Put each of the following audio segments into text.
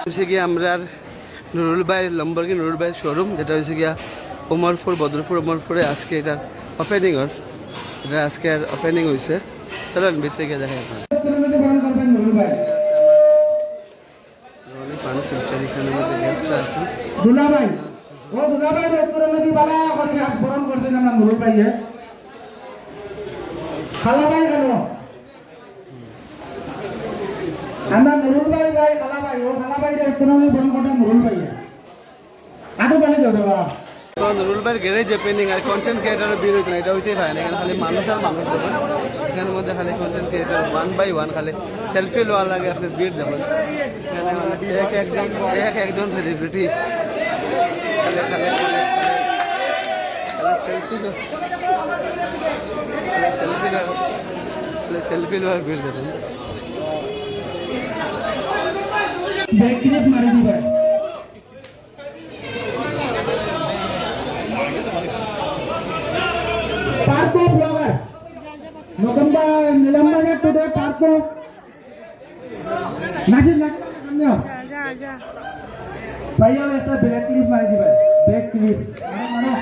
হচ্ছে গিয়ে আমরা নুরুল ভাইয়ের লম্বরগি নুরুল ভাইয়ের শোরুম, যেটা হচ্ছে গিয়া উমরপুর বদরপুর উমরপুরে আজকে এটার ওপেনিংর, এটা আজকে আর ওপেনিং হয়েছে। চলেন ভিতরে গিয়ে দেখাই আপনার অনেক মানুষ হচ্ছে এখানের মধ্যে গেস্টরা আছেন। দুলাভাই ও দুলাভাই নদী বালা করে হাত বরণ করছেন আমরা নুরুল ভাই খালা ভাই কেন আমরা নুরুল ভাই ভাই খালা ভাই ও খালা ভাই নদী বরণ করছেন নুরুল ভাই আদৌ বলে যাও বাবা। নুরুল ভাইয়ের গ্যারেজ ওপেনিং আর কন্টেন্ট ক্রিয়েটারও ভিড় হইতো না, এটা হইতেই পারে না। এখানে খালি মানুষ আর মানুষ দেখুন, এখানের মধ্যে খালি কন্টেন্ট ক্রিয়েটার 1 বাই 1 খালি সেলফি লওয়ার লাগে আপনি ভিড় দেখুন। এখানে একজন সেলিব্রিটি সেলফি লওয়ার ভিড় দেখুন। Parko blogger, November, Nilambaga today Parko. Najib Najib. Bhaiya ऐसा back clip मार दी भाई, back clip. मारो,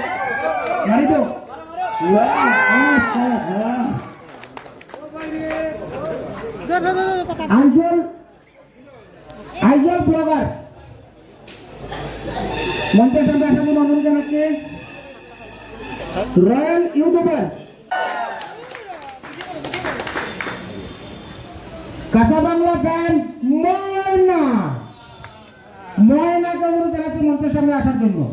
मारी दो. Aijol blogger. Monte sampai sama nonton kanaknya. Royal YouTuber Kasabangla fan Moina ke urut jalan montes sampai asal dulu.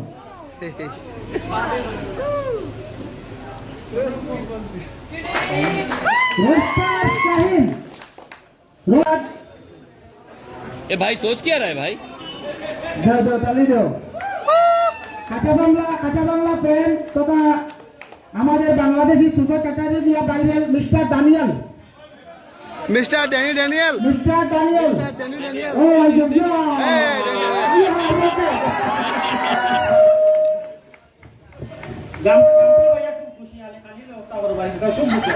Rustar Shahin ए भाई सोच क्या रहा है भाई? दो ताली दो কাঁচাবাংলা ফ্যান তথা আমাদের বাংলাদেশি সুপার ক্যাটারে দিয়া ভাইরাল মিস্টার ড্যানিয়েল ও যোগ্য গাম ভাইয়া খুব খুশি আলে খালি লোকটা বড় ভাই খুব খুশি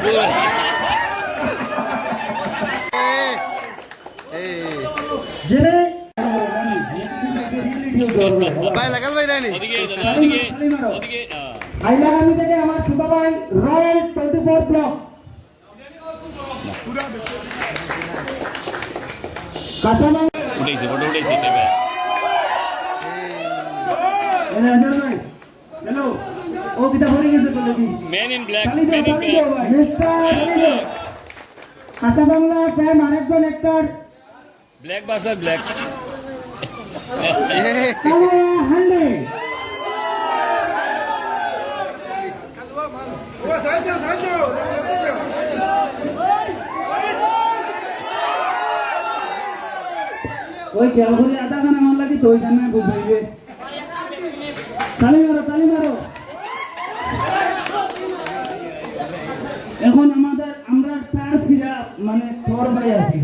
জেনে ভাই লাগাল ভাই রানি ওদিকে আইলাগামী থেকে আমার ছোট ভাই রয়্যাল 24 ব্লক কাসামাং উঠেছে ফটো উঠেছে ভাই হ্যালো ও কিটা ভরে গেছে বলে কি ম্যান ইন ব্ল্যাক কাসাবাংলা ফ্যান আরেকজন অ্যাক্টর ব্ল্যাক ভার্সেস ব্ল্যাক হান্ডে ওই খেলগুলি আধা খানা মান লাগি তো ওইখানে বুঝাইবে তালি মারো এখন আমরা চার ফিরা মানে তোর ভাই আছি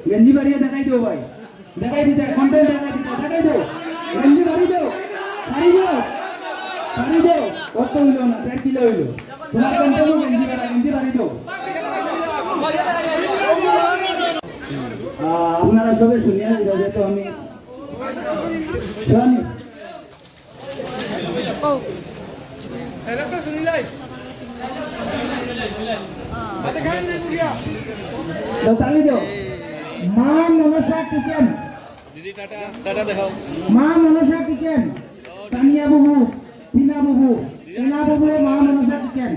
গেঞ্জি বাড়িয়ে দেখাই দিও ভাই দেখাই দিতে কন্টেন্ট দেখাই দিও গেঞ্জি বাড়ি দাও শাড়ি দাও কত হইল না 1.5 কিলো হইল তোমার কন্টেন্ট গেঞ্জি বাড়ি দাও আপনারা সবাই শুনিয়া দিলে তো আমি শুনি এলাকা শুনিলাই দেখাই না গুলিয়া তো তালি দাও মা মনসা কিচেন দিদি টাটা দেখাও মা মনসা কিচেন তানিয়া বাবু টিনা বাবু মা Manasa kitchen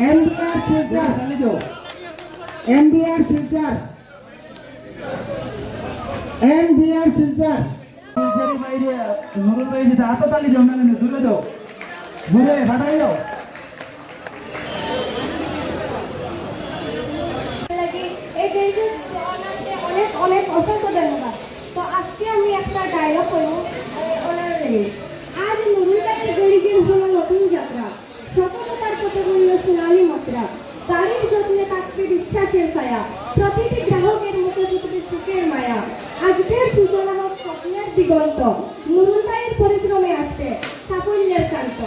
NBR filter Nurul ভাই যেটা আতো তালি দাও না দূরে দাও ঘুরে ফাটাই দাও অনেক অসংখ্য ধন্যবাদ। তো আজকে আমি একটা ডায়লগ করবো ওনার আজ নুরুল ভাইয়ের গরিবের হলো নতুন যাত্রা সফলতার পথে বলল সোনালী মাত্রা গাড়ির যত্নে থাকবে বিশ্বাসের ছায়া প্রতিটি গ্রাহকের মুখে ফুটবে সুখের মায়া আজকের সূচনা হোক স্বপ্নের দিগন্ত নুরুল ভাইয়ের পরিশ্রমে আসছে সাফল্যের কান্ত।